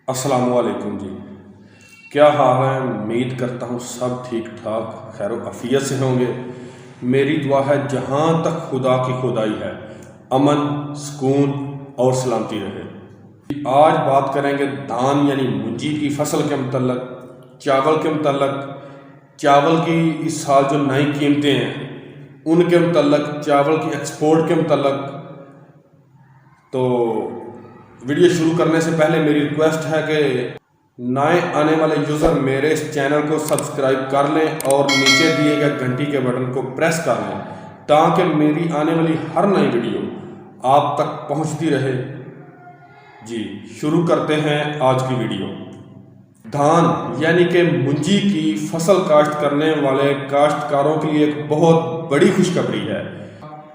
अस्सलाम वालेकुम जी। क्या हाल है? उम्मीद करता हूँ सब ठीक ठाक खैर आफियत से होंगे। मेरी दुआ है जहाँ तक खुदा की खुदाई है अमन सुकून और सलामती रहे। आज बात करेंगे धान यानी मुंजी की फसल के मतलब, चावल के मतलब, चावल की इस साल जो नई कीमतें हैं उनके मतलब, चावल की एक्सपोर्ट के मतलब। तो वीडियो शुरू करने से पहले मेरी रिक्वेस्ट है कि नए आने वाले यूज़र मेरे इस चैनल को सब्सक्राइब कर लें और नीचे दिए गए घंटी के बटन को प्रेस कर लें ताकि मेरी आने वाली हर नई वीडियो आप तक पहुंचती रहे। जी शुरू करते हैं आज की वीडियो। धान यानी कि मुंजी की फसल काश्त करने वाले काश्तकारों के लिए एक बहुत बड़ी खुशखबरी है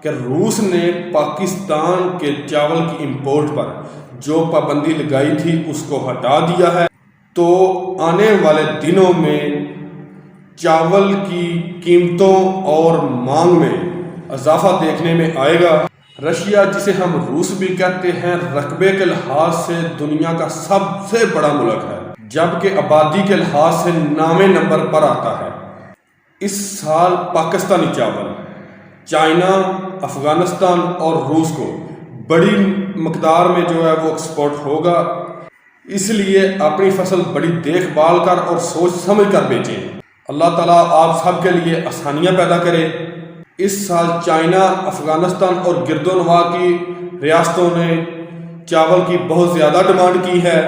कि रूस ने पाकिस्तान के चावल की इंपोर्ट पर जो पाबंदी लगाई थी उसको हटा दिया है। तो आने वाले दिनों में चावल की कीमतों और मांग में इजाफा देखने में आएगा। रशिया, जिसे हम रूस भी कहते हैं, रकबे के लिहाज से दुनिया का सबसे बड़ा मुल्क है, जबकि आबादी के लिहाज से 9वें नंबर पर आता है। इस साल पाकिस्तानी चावल चाइना, अफगानिस्तान और रूस को बड़ी मकदार में जो है वो एक्सपोर्ट होगा। इसलिए अपनी फसल बड़ी देखभाल कर और सोच समझ कर बेचें। अल्लाह ताला आप सब के लिए आसानियां पैदा करे। इस साल चाइना, अफगानिस्तान और गिरदोनवा की रियासतों ने चावल की बहुत ज़्यादा डिमांड की है,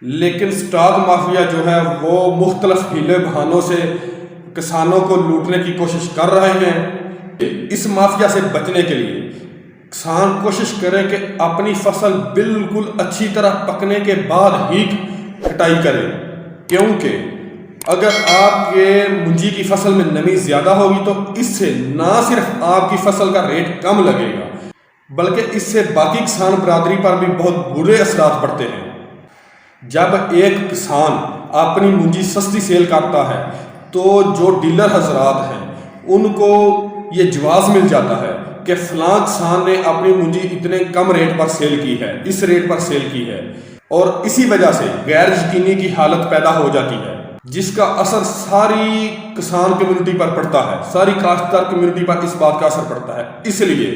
लेकिन स्टॉक माफिया जो है वो मुख्तलिफ हीले बहानों से किसानों को लूटने की कोशिश कर रहे हैं। इस माफिया से बचने के लिए किसान कोशिश करें कि अपनी फसल बिल्कुल अच्छी तरह पकने के बाद ही कटाई करें, क्योंकि अगर आपके मुंजी की फसल में नमी ज़्यादा होगी तो इससे ना सिर्फ आपकी फसल का रेट कम लगेगा बल्कि इससे बाकी किसान बरादरी पर भी बहुत बुरे असरात पड़ते हैं। जब एक किसान अपनी मुंजी सस्ती सेल करता है तो जो डीलर हजरात हैं उनको ये जवाब मिल जाता है कि फलां किसान ने अपनी मुंजी इतने कम रेट पर सेल की है, इस रेट पर सेल की है, और इसी वजह से गैर यकीनी की हालत पैदा हो जाती है, जिसका असर सारी किसान कम्युनिटी पर पड़ता है, सारी काश्तकार कम्युनिटी पर इस बात का असर पड़ता है। इसलिए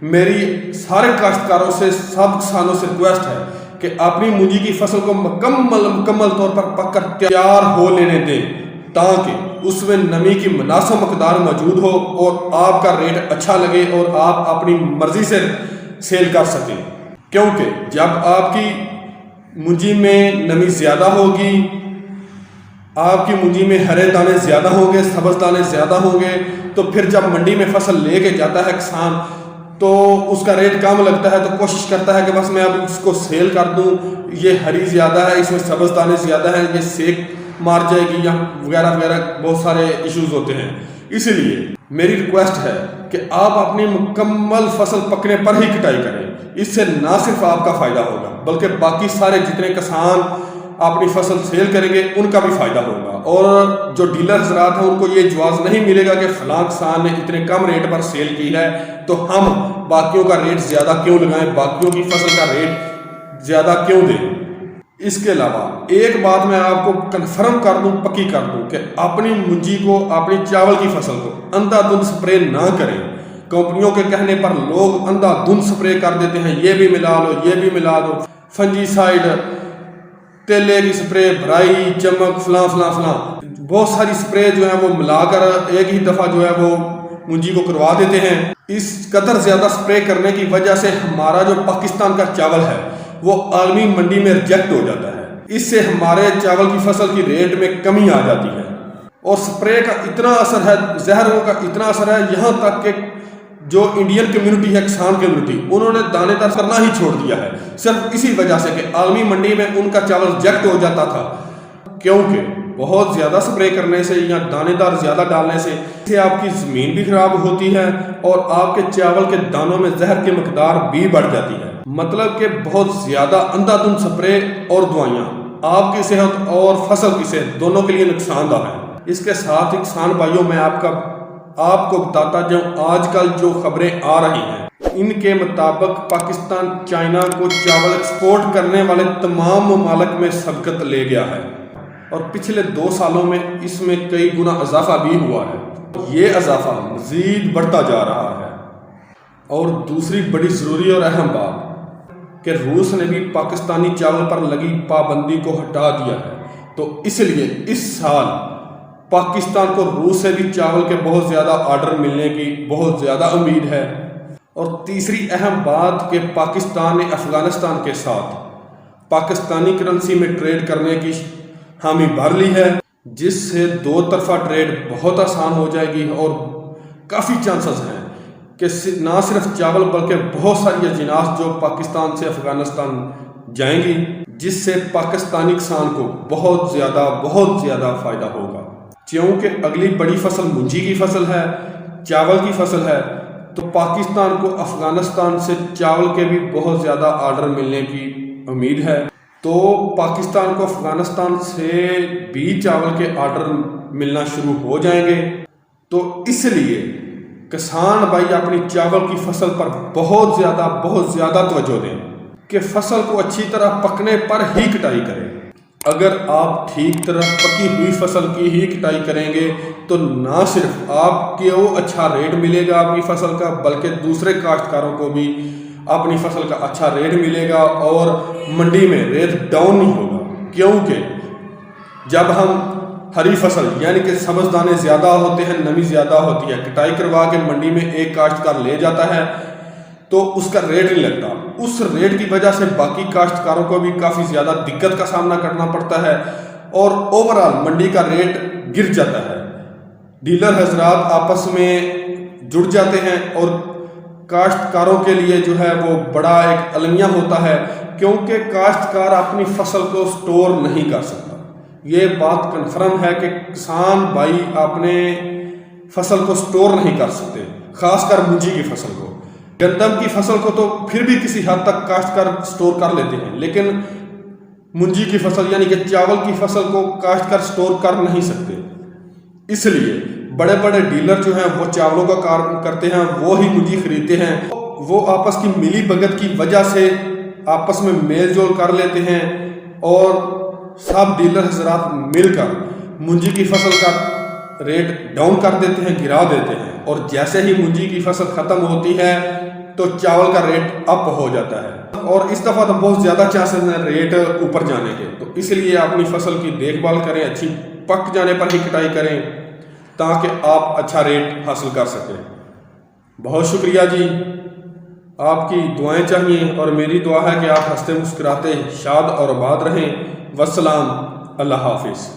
मेरी सारे काश्तकारों से, सब किसानों से रिक्वेस्ट है कि अपनी मुंजी की फसल को मुकम्मल तौर पर पककर तैयार हो लेने दें ताकि उसमें नमी की मुनासिब मकदार मौजूद हो और आपका रेट अच्छा लगे और आप अपनी मर्जी से सेल कर सकें। क्योंकि जब आपकी मुंजी में नमी ज़्यादा होगी, आपकी मुंजी में हरे दाने ज़्यादा होंगे, सब्ज़ दाने ज़्यादा होंगे, तो फिर जब मंडी में फसल लेके जाता है किसान तो उसका रेट कम लगता है तो कोशिश करता है कि बस मैं अब इसको सेल कर दूं, ये हरी ज़्यादा है, इसमें सब्ज़ दाने ज़्यादा हैं, ये सेक मार जाएगी या वगैरह वगैरह बहुत सारे इश्यूज होते हैं। इसलिए मेरी रिक्वेस्ट है कि आप अपनी मुकम्मल फसल पकने पर ही कटाई करें। इससे ना सिर्फ आपका फ़ायदा होगा बल्कि बाकी सारे जितने किसान अपनी फसल सेल करेंगे उनका भी फ़ायदा होगा, और जो डीलर हजरात हैं उनको ये जवाब नहीं मिलेगा कि फलां किसान ने इतने कम रेट पर सेल की है तो हम बाकियों का रेट ज़्यादा क्यों लगाएं, बाकियों की फसल का रेट ज़्यादा क्यों दें। इसके अलावा एक बात मैं आपको कन्फर्म कर दूं, पक्की कर दूं कि अपनी मुंजी को, अपनी चावल की फसल को अंधाधुंध स्प्रे ना करें। कंपनियों के कहने पर लोग अंधाधुंध स्प्रे कर देते हैं, ये भी मिला लो, ये भी मिला दो, फंजीसाइड, तेले की स्प्रे, भराई, चमक, फलां फलां फलां, बहुत सारी स्प्रे जो है वो मिलाकर एक ही दफ़ा जो है वो मुंजी को करवा देते हैं। इस कदर ज़्यादा स्प्रे करने की वजह से हमारा जो पाकिस्तान का चावल है वो आलमी मंडी में रिजेक्ट हो जाता है। इससे हमारे चावल की फसल की रेट में कमी आ जाती है, और स्प्रे का इतना असर है, जहरों का इतना असर है, यहाँ तक कि जो इंडियन कम्युनिटी है, किसान कम्युनिटी, उन्होंने दानेदार करना ही छोड़ दिया है सिर्फ इसी वजह से कि आलमी मंडी में उनका चावल रिजेक्ट हो जाता था, क्योंकि बहुत ज़्यादा स्प्रे करने से या दानेदार ज़्यादा डालने से आपकी ज़मीन भी खराब होती है और आपके चावल के दानों में जहर की मकदार भी बढ़ जाती है। मतलब कि बहुत ज़्यादा अंधाधुंध स्प्रे और दवाइयाँ आपकी सेहत और फसल की सेहत दोनों के लिए नुकसानदायक है। इसके साथ ही किसान भाइयों, मैं आपको बताता जाऊँ आजकल जो खबरें आ रही हैं ان کے مطابق پاکستان چائنا کو چاول ایکسپورٹ کرنے والے تمام ممالک میں سبقت لے گیا ہے، اور پچھلے 2 سالوں میں اس میں کئی گنا اضافہ بھی ہوا ہے۔ یہ اضافہ مزید بڑھتا جا رہا ہے۔ اور دوسری بڑی ضروری اور اہم بات کہ روس نے بھی پاکستانی چاول پر لگی پابندی کو ہٹا دیا ہے، تو اس لیے اس سال پاکستان کو روس سے بھی چاول کے بہت زیادہ آرڈر ملنے کی بہت زیادہ امید ہے۔ اور تیسری اہم بات کہ پاکستان نے افغانستان کے ساتھ پاکستانی کرنسی میں ٹریڈ کرنے کی حامی بھر لی ہے، جس سے 2 طرفہ ٹریڈ بہت آسان ہو جائے گی، اور کافی چانسز ہیں کہ نہ صرف چاول بلکہ بہت ساری اجناس جو پاکستان سے افغانستان جائیں گی، جس سے پاکستانی کسان کو بہت زیادہ فائدہ ہوگا۔ چونکہ اگلی بڑی فصل منجی کی فصل ہے، چاول کی فصل ہے، تو پاکستان کو افغانستان سے چاول کے بھی بہت زیادہ آرڈر ملنے کی امید ہے، تو پاکستان کو افغانستان سے بھی چاول کے آرڈر ملنا شروع ہو جائیں گے۔ تو اس لیے کسان بھائی اپنی چاول کی فصل پر بہت زیادہ توجہ دیں کہ فصل کو اچھی طرح پکنے پر ہی کٹائی کریں۔ اگر آپ ٹھیک طرح پکی ہوئی فصل کی ہی کٹائی کریں گے تو نہ صرف آپ کو اچھا ریٹ ملے گا اپنی فصل کا، بلکہ دوسرے کاشتکاروں کو بھی اپنی فصل کا اچھا ریٹ ملے گا، اور منڈی میں ریٹ ڈاؤن نہیں ہوگا۔ کیونکہ جب ہم ہری فصل یعنی کہ سبز دانے زیادہ ہوتے ہیں، نمی زیادہ ہوتی ہے، کٹائی کروا کے منڈی میں ایک کاشتکار لے جاتا ہے تو اس کا ریٹ نہیں لگتا، اس ریٹ کی وجہ سے باقی کاشتکاروں کو بھی کافی زیادہ دقت کا سامنا کرنا پڑتا ہے، اور اوورآل منڈی کا ریٹ گر جاتا ہے۔ ڈیلر حضرات آپس میں جڑ جاتے ہیں، اور کاشتکاروں کے لیے جو ہے وہ بڑا ایک المیہ ہوتا ہے، کیونکہ کاشتکار اپنی فصل کو سٹور نہیں کر سکتا۔ یہ بات کنفرم ہے کہ کسان بھائی اپنے فصل کو سٹور نہیں کر سکتے، خاص کر منجی کی فصل کو۔ گندم کی فصل کو تو پھر بھی کسی حد تک کاشتکار سٹور کر لیتے ہیں، لیکن منجی کی فصل یعنی کہ چاول کی فصل کو کاشتکار سٹور کر نہیں سکتے۔ اس لیے بڑے بڑے ڈیلر جو ہیں وہ چاولوں کا کام کرتے ہیں، وہ ہی منجی خریدتے ہیں، وہ آپس کی ملی بھگت کی وجہ سے آپس میں میل جول کر لیتے ہیں، اور سب ڈیلر حضرات مل کر منجی کی فصل کا ریٹ ڈاؤن کر دیتے ہیں، گرا دیتے ہیں، اور جیسے ہی منجی کی فصل ختم ہوتی ہے تو چاول کا ریٹ اپ ہو جاتا ہے، اور اس دفعہ تو بہت زیادہ چانسز ہیں ریٹ اوپر جانے کے۔ تو اس لیے اپنی فصل کی دیکھ بھال کریں، اچھی پک جانے پر ہی کٹائی کریں تاکہ آپ اچھا ریٹ حاصل کر سکیں۔ بہت شکریہ جی، آپ کی دعائیں چاہیے، اور میری دعا ہے کہ آپ ہنستے مسکراتے شاد اور آباد رہیں۔ والسلام، اللہ حافظ۔